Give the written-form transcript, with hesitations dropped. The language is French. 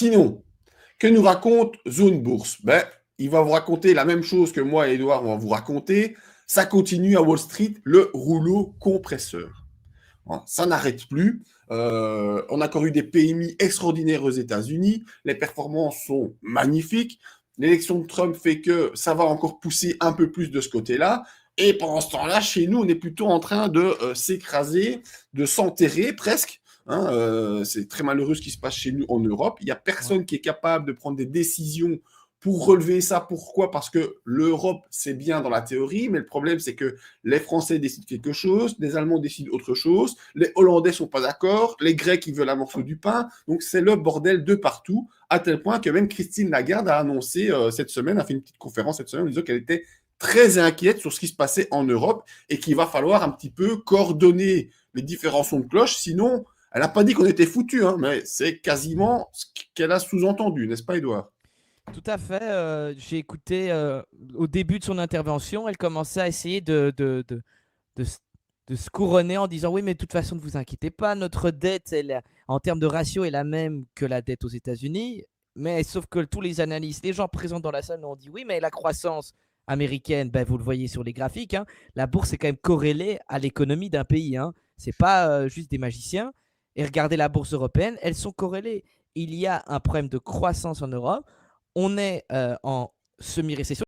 Sinon, que nous raconte Zone Bourse? Ben, il va vous raconter la même chose que moi et Edouard, on va vous raconter. Ça continue à Wall Street, le rouleau compresseur. Bon, ça n'arrête plus. On a encore eu des PMI extraordinaires aux États-Unis. Les performances sont magnifiques. L'élection de Trump fait que ça va encore pousser un peu plus de ce côté-là. Et pendant ce temps-là, chez nous, on est plutôt en train de s'écraser, de s'enterrer presque. Hein, c'est très malheureux ce qui se passe chez nous en Europe. Il n'y a Ouais. personne qui est capable de prendre des décisions pour relever ça. Pourquoi? Parce que l'Europe, c'est bien dans la théorie, mais le problème, c'est que les Français décident quelque chose, les Allemands décident autre chose, les Hollandais sont pas d'accord, les Grecs, ils veulent un morceau du pain. Donc, c'est le bordel de partout, à tel point que même Christine Lagarde a annoncé cette semaine, a fait une petite conférence cette semaine, en disant qu'elle était très inquiète sur ce qui se passait en Europe et qu'il va falloir un petit peu coordonner les différents sons de cloche. Sinon, elle n'a pas dit qu'on était foutus, hein, mais c'est quasiment ce qu'elle a sous-entendu, n'est-ce pas, Edouard? Tout à fait. J'ai écouté au début de son intervention, elle commençait à essayer de, s- de se couronner en disant oui, mais de toute façon, ne vous inquiétez pas, notre dette, en termes de ratio, est la même que la dette aux États-Unis. Mais sauf que tous les analystes, les gens présents dans la salle ont dit oui, mais la croissance américaine, ben, vous le voyez sur les graphiques, hein, la bourse est quand même corrélée à l'économie d'un pays. Hein. C'est pas juste des magiciens. Et regardez la bourse européenne, elles sont corrélées. Il y a un problème de croissance en Europe. On est en semi-récession.